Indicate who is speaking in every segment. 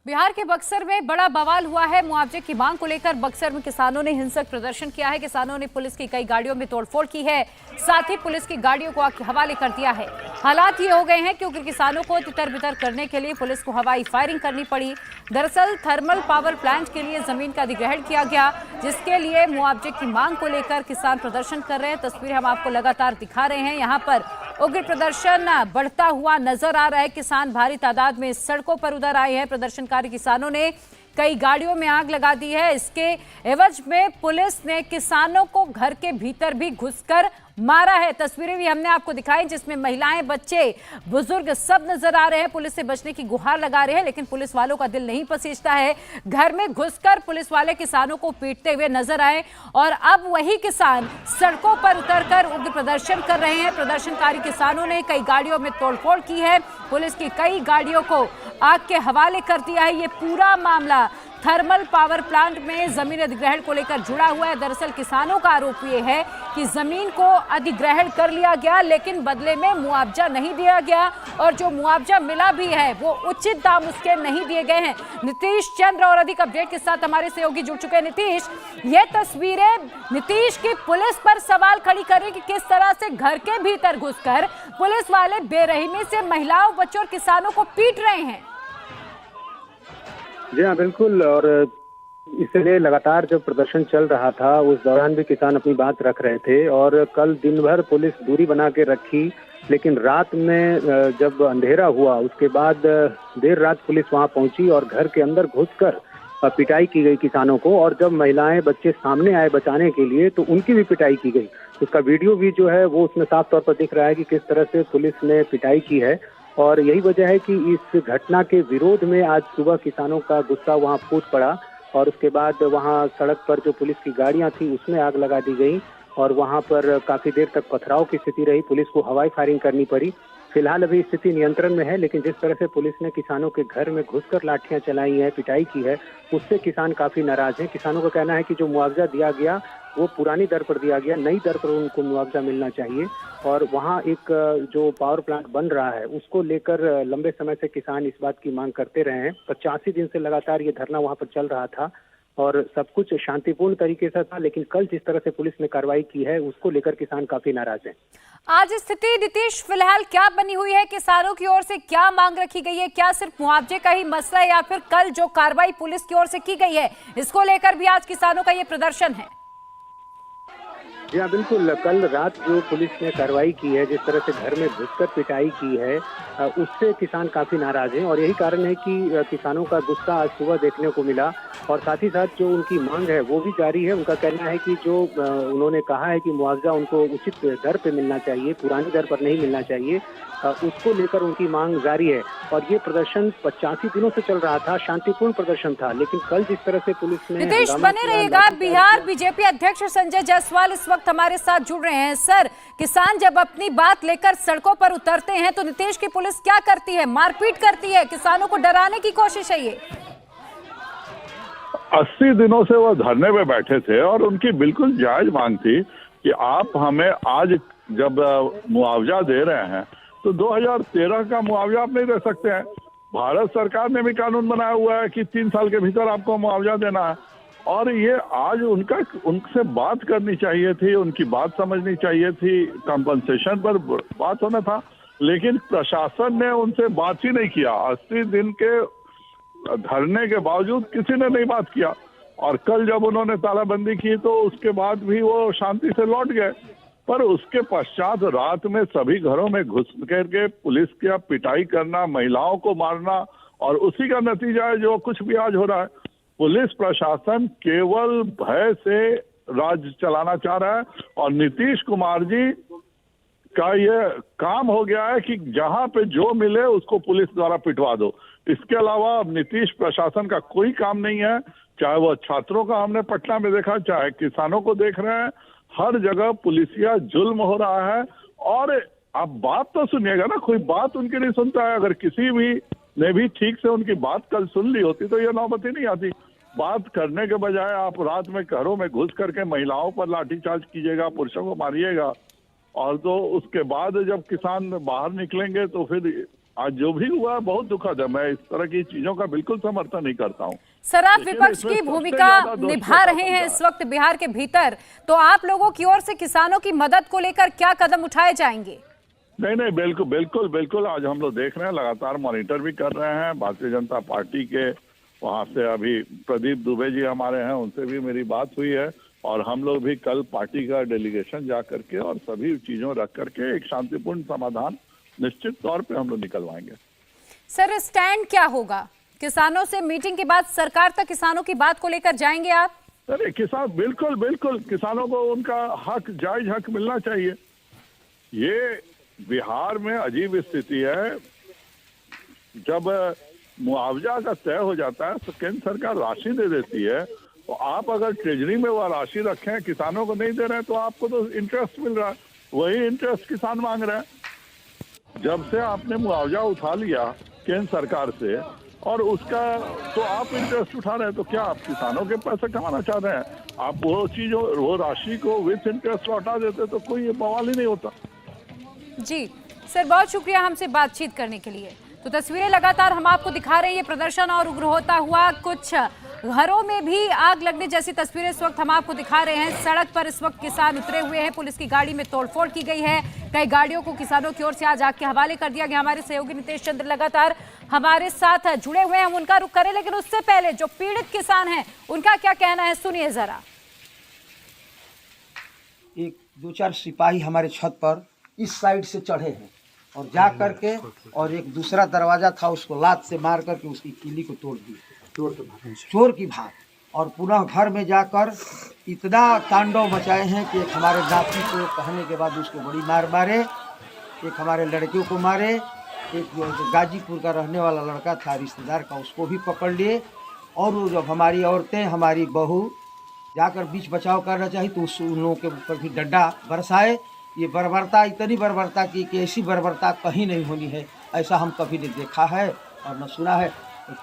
Speaker 1: बिहार के बक्सर में बड़ा बवाल हुआ है। मुआवजे की मांग को लेकर बक्सर में किसानों ने हिंसक प्रदर्शन किया है। किसानों ने पुलिस की कई गाड़ियों में तोड़फोड़ की है, साथ ही पुलिस की गाड़ियों को आग के हवाले कर दिया है। हालात ये हो गए हैं क्योंकि किसानों को तितर बितर करने के लिए पुलिस को हवाई फायरिंग करनी पड़ी। दरअसल थर्मल पावर प्लांट के लिए जमीन का अधिग्रहण किया गया, जिसके लिए मुआवजे की मांग को लेकर किसान प्रदर्शन कर रहे हैं। तस्वीरें हम आपको लगातार दिखा रहे हैं। यहाँ पर उग्र प्रदर्शन बढ़ता हुआ नजर आ रहा है। किसान भारी तादाद में सड़कों पर उतर आए हैं। प्रदर्शनकारी किसानों ने कई गाड़ियों में आग लगा दी है। इसके एवज में पुलिस ने किसानों को घर के भीतर भी घुसकर मारा है। तस्वीरें भी हमने आपको दिखाई जिसमें महिलाएं, बच्चे, बुजुर्ग सब नजर आ रहे हैं। पुलिस से बचने की गुहार लगा रहे हैं, लेकिन पुलिस वालों का दिल नहीं पसीजता है। घर में घुसकर पुलिस वाले किसानों को पीटते हुए नजर आए और अब वही किसान सड़कों पर उतरकर उग्र प्रदर्शन कर रहे हैं। प्रदर्शनकारी किसानों ने कई गाड़ियों में तोड़फोड़ की है। पुलिस की कई गाड़ियों को आग के हवाले कर दिया है। ये पूरा मामला थर्मल पावर प्लांट में जमीन अधिग्रहण को लेकर जुड़ा हुआ है। दरअसल किसानों का आरोप ये है कि जमीन को अधिग्रहण कर लिया गया, लेकिन बदले में मुआवजा नहीं दिया गया और जो मुआवजा मिला भी है वो उचित दाम उसके नहीं दिए गए हैं। नीतीश चंद्र और अधिक अपडेट के साथ हमारे सहयोगी जुड़ चुके हैं। नीतीश, ये तस्वीरें नीतीश की पुलिस पर सवाल खड़ी कर रही कि किस तरह से घर के भीतर घुसकर पुलिस वाले बेरहमी से महिलाओं, बच्चों और किसानों को पीट रहे हैं।
Speaker 2: जी हाँ, बिल्कुल। और इसलिए लगातार जब प्रदर्शन चल रहा था उस दौरान भी किसान अपनी बात रख रहे थे और कल दिन भर पुलिस दूरी बना के रखी, लेकिन रात में जब अंधेरा हुआ उसके बाद देर रात पुलिस वहां पहुंची और घर के अंदर घुसकर पिटाई की गई किसानों को। और जब महिलाएं, बच्चे सामने आए बचाने के लिए तो उनकी भी पिटाई की गई। उसका वीडियो भी जो है वो उसमें साफ तौर पर दिख रहा है कि किस तरह से पुलिस ने पिटाई की है। और यही वजह है कि इस घटना के विरोध में आज सुबह किसानों का गुस्सा वहां फूट पड़ा और उसके बाद वहां सड़क पर जो पुलिस की गाड़ियां थी उसमें आग लगा दी गई और वहां पर काफी देर तक पथराव की स्थिति रही। पुलिस को हवाई फायरिंग करनी पड़ी। फिलहाल अभी स्थिति नियंत्रण में है, लेकिन जिस तरह से पुलिस ने किसानों के घर में घुसकर लाठियां चलाई हैं, पिटाई की है, उससे किसान काफी नाराज हैं। किसानों का कहना है कि जो मुआवजा दिया गया वो पुरानी दर पर दिया गया, नई दर पर उनको मुआवजा मिलना चाहिए। और वहाँ एक जो पावर प्लांट बन रहा है उसको लेकर लंबे समय से किसान इस बात की मांग करते रहे हैं। 85 दिन से लगातार ये धरना वहाँ पर चल रहा था और सब कुछ शांतिपूर्ण तरीके से था, लेकिन कल जिस तरह से पुलिस ने कार्रवाई की है उसको लेकर किसान काफी नाराज हैं।
Speaker 1: आज स्थिति नीतीश फिलहाल क्या बनी हुई है? किसानों की ओर से क्या मांग रखी गई है? क्या सिर्फ मुआवजे का ही मसला है या फिर कल जो कार्रवाई पुलिस की ओर से की गई है इसको लेकर भी आज किसानों का ये प्रदर्शन है?
Speaker 2: जी हाँ, बिल्कुल। कल रात जो पुलिस ने कार्रवाई की है, जिस तरह से घर में घुसकर पिटाई की है, उससे किसान काफी नाराज हैं और यही कारण है कि किसानों का गुस्सा आज सुबह देखने को मिला। और साथ ही साथ जो उनकी मांग है वो भी जारी है। उनका कहना है कि जो उन्होंने कहा है कि मुआवजा उनको उचित दर पे मिलना चाहिए, पुरानी दर पर नहीं मिलना चाहिए, उसको लेकर उनकी मांग जारी है। और ये प्रदर्शन 85 दिनों से चल रहा था, शांतिपूर्ण प्रदर्शन था, लेकिन कल जिस तरह से पुलिस ने
Speaker 1: नीतीश बने रहिएगा। बिहार बीजेपी अध्यक्ष संजय जायसवाल इस वक्त हमारे साथ जुड़ रहे हैं। सर, किसान जब अपनी बात लेकर सड़कों पर उतरते हैं तो नीतीश की पुलिस क्या करती है? मारपीट करती है, किसानों को डराने की कोशिश है। ये
Speaker 3: 80 दिनों से वो धरने पे बैठे थे और उनकी बिल्कुल जायज मांग थी कि आप हमें आज जब मुआवजा दे रहे हैं तो 2013 का मुआवजा आप नहीं दे सकते हैं। भारत सरकार ने भी कानून बनाया हुआ है कि 3 साल के भीतर आपको मुआवजा देना है। और ये आज उनसे बात करनी चाहिए थी, उनकी बात समझनी चाहिए थी, कंपनसेशन पर बात होना था, लेकिन प्रशासन ने उनसे बात ही नहीं किया। 80 दिन के धरने के बावजूद किसी ने नहीं बात किया। और कल जब उन्होंने तालाबंदी की तो उसके बाद भी वो शांति से लौट गए। पर उसके पश्चात रात में सभी घरों में घुस करके पुलिस की पिटाई करना, महिलाओं को मारना, और उसी का नतीजा है जो कुछ भी आज हो रहा है। पुलिस प्रशासन केवल भय से राज्य चलाना चाह रहा है और नीतीश कुमार जी का ये काम हो गया है कि जहां पे जो मिले उसको पुलिस द्वारा पिटवा दो। इसके अलावा अब नीतीश प्रशासन का कोई काम नहीं है। चाहे वो छात्रों का हमने पटना में देखा, चाहे किसानों को देख रहे हैं, हर जगह पुलिसिया जुल्म हो रहा है। और आप बात तो सुनिएगा ना, कोई बात उनकी नहीं सुनता है। अगर किसी भी ने भी ठीक से उनकी बात कल सुन ली होती तो ये नौबत ही नहीं आती। बात करने के बजाय आप रात में घरों में घुस करके महिलाओं पर लाठीचार्ज कीजिएगा, पुरुषों को मारिएगा। और तो उसके बाद जब किसान बाहर निकलेंगे तो फिर आज जो भी हुआ बहुत दुखद है। मैं इस तरह की चीजों का बिल्कुल समर्थन नहीं करता हूँ।
Speaker 1: सर, आप
Speaker 3: लेकिन
Speaker 1: विपक्ष
Speaker 3: इसमें
Speaker 1: की
Speaker 3: सबसे
Speaker 1: भूमिका
Speaker 3: ज्यादा दोषी
Speaker 1: निभा रहे हैं इस वक्त बिहार के भीतर, तो आप लोगों की ओर से किसानों की मदद को लेकर क्या कदम उठाए जाएंगे?
Speaker 3: नहीं, बिल्कुल बिल्कुल बिल्कुल। आज हम लोग देख रहे हैं, लगातार मॉनिटर भी कर रहे हैं। भारतीय जनता पार्टी के वहां से अभी प्रदीप दुबे जी हमारे हैं, उनसे भी मेरी बात हुई है और हम लोग भी कल पार्टी का डेलीगेशन जा करके और सभी चीजों रख करके एक शांतिपूर्ण समाधान निश्चित तौर पे हम लोग निकलवाएंगे।
Speaker 1: सर, स्टैंड क्या होगा? किसानों से मीटिंग के बाद सरकार तक किसानों की बात को लेकर जाएंगे आप?
Speaker 3: अरे किसान बिल्कुल बिल्कुल, किसानों को उनका हक, जायज हक मिलना चाहिए। ये बिहार में अजीब स्थिति है, जब मुआवजा का तय हो जाता है तो केंद्र सरकार राशि दे देती है, तो आप अगर ट्रेजरी में वह राशि रखें, किसानों को नहीं दे रहे हैं, तो आपको तो इंटरेस्ट मिल रहा है, वही इंटरेस्ट किसान मांग रहे हैं। जब से आपने मुआवजा उठा लिया केंद्र सरकार से और उसका तो आप इंटरेस्ट उठा रहे हैं, तो क्या आप किसानों के पैसे कमाना चाह रहे हैं? आप वो चीज, वो राशि को विथ इंटरेस्ट लौटा देते तो कोई ये बवाल ही नहीं होता।
Speaker 1: जी सर, बहुत शुक्रिया हमसे बातचीत करने के लिए। तो तस्वीरें लगातार हम आपको दिखा रहे हैं, ये प्रदर्शन और उग्र होता हुआ, कुछ घरों में भी आग लगने जैसी तस्वीरें इस वक्त हम आपको दिखा रहे हैं। सड़क पर इस वक्त किसान उतरे हुए हैं, पुलिस की गाड़ी में तोड़फोड़ की गई है, कई गाड़ियों को किसानों की ओर से आज आग के हवाले कर दिया गया। हमारे सहयोगी नितेश चंद्र लगातार हमारे साथ जुड़े हुए हैं, हम उनका रुख करें, लेकिन उससे पहले जो पीड़ित किसान हैं उनका क्या कहना है, सुनिए जरा।
Speaker 4: एक दो चार सिपाही हमारे छत पर इस साइड से चढ़े हैं और जा करके और एक दूसरा दरवाजा था उसको लात से मार करके उसकी किली को तोड़ दिए, चोर की भाग। और पुनः घर में जाकर इतना तांडव मचाए हैं कि एक हमारे नाती को कहने के बाद उसको बड़ी मार मारे, एक हमारे लड़कियों को मारे, एक जो गाजीपुर का रहने वाला लड़का था रिश्तेदार का उसको भी पकड़ लिए। और वो जब हमारी औरतें, हमारी बहू जाकर बीच बचाव करना चाहिए तो उन लोगों के ऊपर भी डंडा बरसाए। ये बर्बरता, इतनी बर्बरता की कि ऐसी बर्बरता कहीं नहीं होनी है, ऐसा हम कभी नहीं देखा है और न सुना है।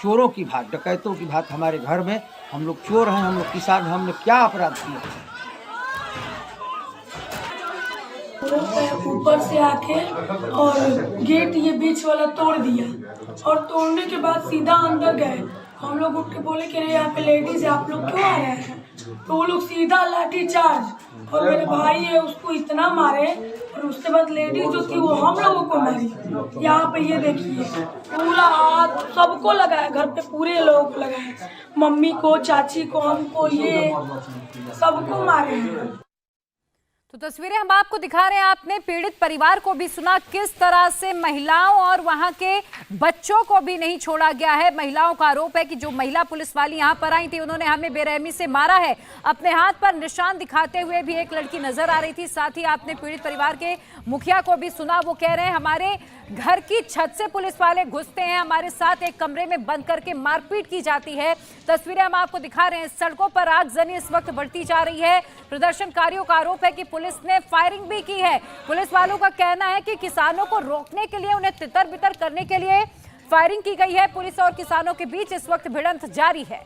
Speaker 4: चोरों की भाग, डकैतों की भाग हमारे घर में। हम लोग चोर हैं, हम लोग किसान हैं, हमने क्या अपराध किया?
Speaker 5: ऊपर से आके और गेट ये बीच वाला तोड़ दिया और तोड़ने के बाद सीधा अंदर गए। हम लोग उठ के बोले कि यहाँ पे लेडीज है, आप लोग क्यों आ रहे हैं? तो वो लोग सीधा लाठी चार्ज और मेरे भाई है उसको इतना मारे और उसके बाद लेडीज जो थी वो हम लोगों को मारी। यहाँ पे ये देखिए पूरा हाथ सबको लगा है, घर पे पूरे लोगों को लगा है, मम्मी को, चाची को, हमको, ये सबको मारे हैं।
Speaker 1: तो तस्वीरें हम आपको दिखा रहे हैं, आपने पीड़ित परिवार को भी सुना, किस तरह से महिलाओं और वहां के बच्चों को भी नहीं छोड़ा गया है। महिलाओं का आरोप है कि जो महिला पुलिस वाली यहां पर आई थी उन्होंने हमें बेरहमी से मारा है। अपने हाथ पर निशान दिखाते हुए भी एक लड़की नजर आ रही थी। साथ ही आपने पीड़ित परिवार के मुखिया को भी सुना, वो कह रहे हैं हमारे घर की छत से पुलिस वाले घुसते हैं, हमारे साथ एक कमरे में बंद करके मारपीट की जाती है। तस्वीरें हम आपको दिखा रहे हैं, सड़कों पर आगजनी इस वक्त बढ़ती जा रही है। प्रदर्शनकारियों का आरोप है कि पुलिस ने फायरिंग भी की है। पुलिस वालों का कहना है कि किसानों को रोकने के लिए, उन्हें तितर बितर करने के लिए फायरिंग की गई है। पुलिस और किसानों के बीच इस वक्त भिड़ंत जारी है।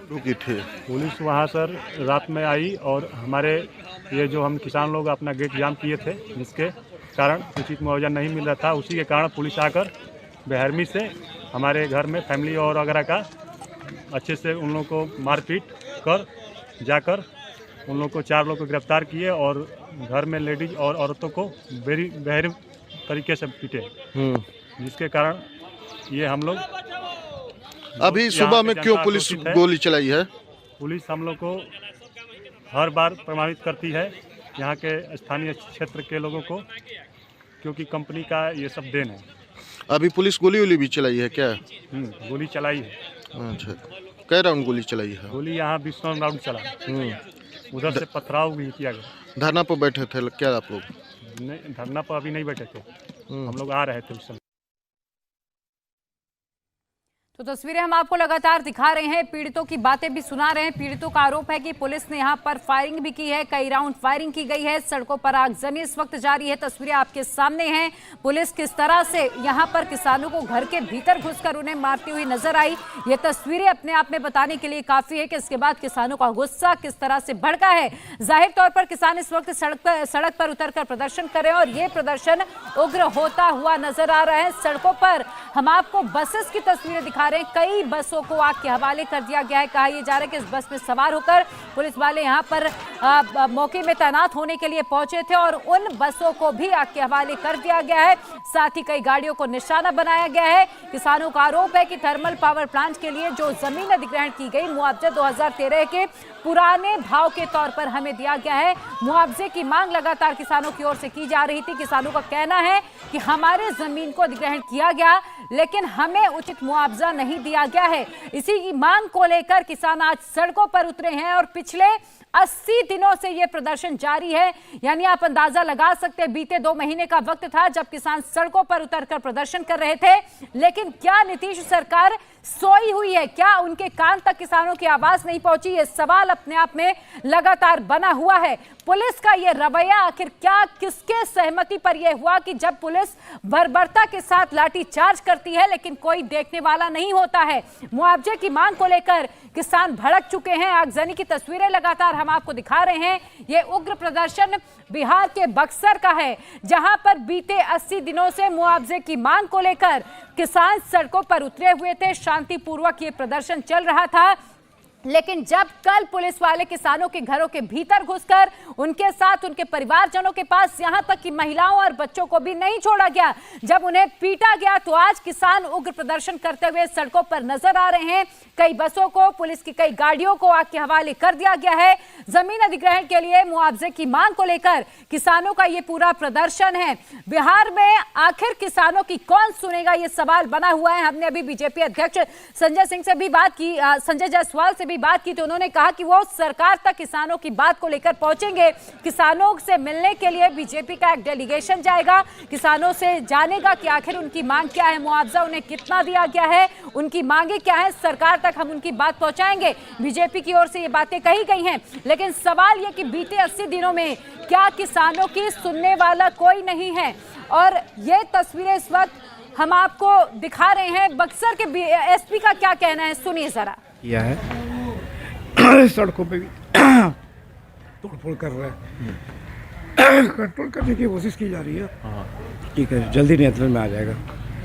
Speaker 6: रुकी थी पुलिस वहाँ सर, रात में आई और हमारे ये जो हम किसान लोग अपना गेट जाम किए थे, जिसके कारण उचित मुआवजा नहीं मिल रहा था, उसी के कारण पुलिस आकर बेरहमी से हमारे घर में फैमिली और वगैरह का अच्छे से उन लोगों को मारपीट कर जाकर उन लोगों को 4 लोग को गिरफ्तार किए और घर में लेडीज और औरतों को बेहतर तरीके से पीटे, जिसके कारण ये हम लोग
Speaker 7: अभी सुबह में क्यों पुलिस गोली चलाई है?
Speaker 6: पुलिस हम लोग को हर बार प्रभावित करती है यहाँ के स्थानीय क्षेत्र के लोगों को, क्योंकि कंपनी का ये सब देन है।
Speaker 7: अभी पुलिस गोली भी चलाई है क्या?
Speaker 6: गोली चलाई है।
Speaker 7: अच्छा, कै राउंड गोली चलाई है?
Speaker 6: गोली यहाँ 20 राउंड चला। उधर से पथराव भी किया गया।
Speaker 7: धरना पर बैठे थे क्या आप लोग?
Speaker 6: नहीं, धरना पर अभी नहीं बैठे थे, हम लोग आ रहे थे उस समय।
Speaker 1: तो तस्वीरें हम आपको लगातार दिखा रहे हैं, पीड़ितों की बातें भी सुना रहे हैं। पीड़ितों का आरोप है कि पुलिस ने यहां पर फायरिंग भी की है, कई राउंड फायरिंग की गई है, सड़कों पर आगजनी इस वक्त जारी है। तस्वीरें आपके सामने हैं, पुलिस किस तरह से यहां पर किसानों को घर के भीतर घुसकर उन्हें मारती हुई नजर आई। ये तस्वीरें अपने आप में बताने के लिए काफी है कि इसके बाद किसानों का गुस्सा किस तरह से भड़का है। जाहिर तौर पर किसान इस वक्त सड़क पर उतरकर प्रदर्शन कर रहे हैं और ये प्रदर्शन उग्र होता हुआ नजर आ रहा है। सड़कों पर हम आपको बसेस की तस्वीरें दिखा रहे हैं, कई बसों को आग के हवाले कर दिया गया है। कहा यह जा रहा है कि इस बस में सवार होकर पुलिस वाले यहां पर मौके में तैनात होने के लिए पहुंचे थे और उन बसों को भी आग के हवाले कर दिया गया है। साथ ही कई गाड़ियों को निशाना बनाया गया है। किसानों का आरोप है कि थर्मल पावर प्लांट के लिए जो जमीन अधिग्रहण की गई, मुआवजा 2013 के पुराने भाव के तौर पर हमें दिया गया है। मुआवजे की मांग लगातार किसानों की ओर से की जा रही थी। किसानों का कहना है कि हमारे जमीन को अधिग्रहण किया गया लेकिन हमें उचित मुआवजा नहीं दिया गया है। इसी की मांग को लेकर किसान आज सड़कों पर उतरे हैं और पिछले 80 दिनों से यह प्रदर्शन जारी है। यानी आप अंदाजा लगा सकते हैं, बीते 2 महीने का वक्त था जब किसान सड़कों पर उतरकर प्रदर्शन कर रहे थे। लेकिन क्या नीतीश सरकार सोई हुई है? क्या उनके कान तक किसानों की आवाज नहीं पहुंची? यह सवाल अपने आप में लगातार बना हुआ है। पुलिस का यह रवैया आखिर क्या, किसके सहमति पर यह हुआ कि जब पुलिस बर्बरता के साथ लाठीचार्ज करती है लेकिन कोई देखने वाला नहीं होता है? मुआवजे की मांग को लेकर किसान भड़क चुके हैं। आगजनी की तस्वीरें लगातार हम आपको दिखा रहे हैं। यह उग्र प्रदर्शन बिहार के बक्सर का है, जहां पर बीते 80 दिनों से मुआवजे की मांग को लेकर किसान सड़कों पर उतरे हुए थे। शांतिपूर्वक ये प्रदर्शन चल रहा था, लेकिन जब कल पुलिस वाले किसानों के घरों के भीतर घुसकर उनके साथ उनके परिवारजनों के पास, यहां तक कि महिलाओं और बच्चों को भी नहीं छोड़ा गया, जब उन्हें पीटा गया, तो आज किसान उग्र प्रदर्शन करते हुए सड़कों पर नजर आ रहे हैं। कई बसों को, पुलिस की कई गाड़ियों को आग के हवाले कर दिया गया है। जमीन अधिग्रहण के लिए मुआवजे की मांग को लेकर किसानों का यह पूरा प्रदर्शन है। बिहार में आखिर किसानों की कौन सुनेगा, यह सवाल बना हुआ है। हमने अभी बीजेपी अध्यक्ष संजय सिंह से भी बात की, संजय जायसवाल से भी बात की, तो उन्होंने कहा कि वो सरकार तक किसानों की बात को लेकर पहुंचेंगे। किसानों से मिलने के लिए बीजेपी का एक डेलीगेशन जाएगा, किसानों से जानेगा कि आखिर उनकी मांग क्या है, मुआवजा उन्हें कितना दिया गया है, उनकी मांगे क्या है, सरकार तक हम उनकी बात पहुंचाएंगे। बीजेपी की ओर से ये बातें कही गई हैं, लेकिन सवाल ये कि बीते 80 दिनों में क्या किसानों की सुनने वाला कोई नहीं है? और ये तस्वीरें इस वक्त हम आपको दिखा रहे हैं। बक्सर के एसपी का क्या कहना है, सुनिए जरा।
Speaker 8: किया है सड़कों पे भी तोड़फोड़ कर रहे हैं, कंट्रोल करने की कोशिश की जा रही है। ठीक है, जल्दी नियंत्रण में आ जाएगा।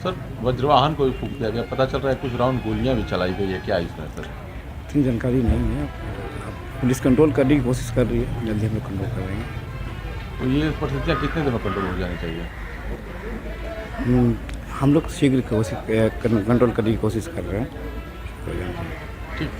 Speaker 9: सर, वज्रवाहन को भी फूंक दिया गया, पता चल रहा है कुछ राउंड गोलियां भी चलाई गई है, क्या इसमें सर?
Speaker 8: इतनी जानकारी नहीं है। पुलिस कंट्रोल करने की कोशिश कर रही है, जल्दी हम लोग कंट्रोल करेंगे।
Speaker 9: तो ये परिस्थितियाँ कितने दिन में कंट्रोल हो जानी चाहिए?
Speaker 8: हम लोग शीघ्र कंट्रोल करने की कोशिश कर रहे हैं।
Speaker 9: ठीक।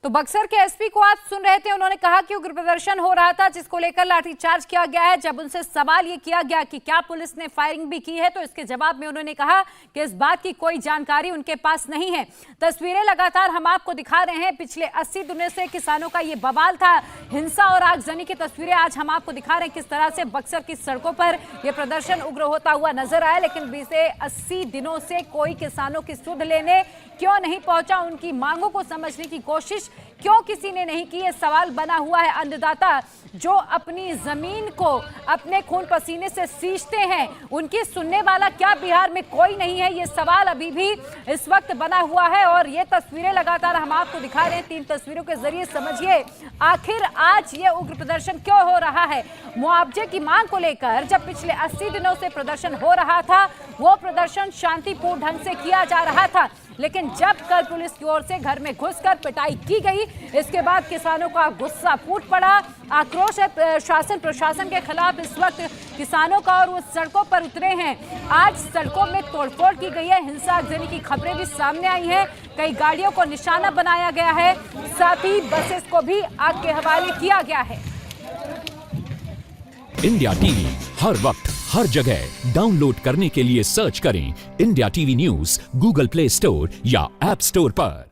Speaker 1: तो बक्सर के एसपी को आप सुन रहे थे, उन्होंने कहा कि उग्र प्रदर्शन हो रहा था जिसको लेकर लाठीचार्ज किया गया है। जब उनसे सवाल ये किया गया कि क्या पुलिस ने फायरिंग भी की है, तो इसके जवाब में उन्होंने कहा कि इस बात की कोई जानकारी उनके पास नहीं है। तस्वीरें लगातार हम आपको दिखा रहे हैं, पिछले 80 दिनों से किसानों का ये बवाल था, हिंसा और आगजनी की तस्वीरें आज हम आपको दिखा रहे हैं, किस तरह से बक्सर की सड़कों पर यह प्रदर्शन उग्र होता हुआ नजर आया। लेकिन बीते 80 दिनों से कोई किसानों की सुध लेने क्यों नहीं पहुंचा, उनकी मांगों को समझने की कोशिश क्यों किसी ने नहीं की, ये सवाल बना हुआ है। अन्नदाता जो अपनी जमीन को अपने खून पसीने से सींचते हैं, उनकी सुनने वाला क्या बिहार में कोई नहीं है, ये सवाल अभी भी इस वक्त बना हुआ है। और ये तस्वीरें लगातार हम आपको दिखा रहे हैं, 3 तस्वीरों के जरिए समझिए आखिर आज ये उग्र प्रदर्शन क्यों हो रहा है। मुआवजे की मांग को लेकर जब पिछले 80 दिनों से प्रदर्शन हो रहा था, वो प्रदर्शन शांतिपूर्ण ढंग से किया जा रहा था, लेकिन जब कल पुलिस की ओर से घर में घुसकर पिटाई की गई, इसके बाद किसानों का गुस्सा फूट पड़ा। आक्रोश है शासन प्रशासन के खिलाफ इस वक्त किसानों का, और वो सड़कों पर उतरे हैं। आज सड़कों में तोड़फोड़ की गई है, हिंसा आगजनी की खबरें भी सामने आई हैं, कई गाड़ियों को निशाना बनाया गया है, साथ ही बसेस को भी आग के हवाले किया गया है।
Speaker 10: इंडिया टीवी हर वक्त हर जगह डाउनलोड करने के लिए सर्च करें India TV news Google play store या ऐप स्टोर पर।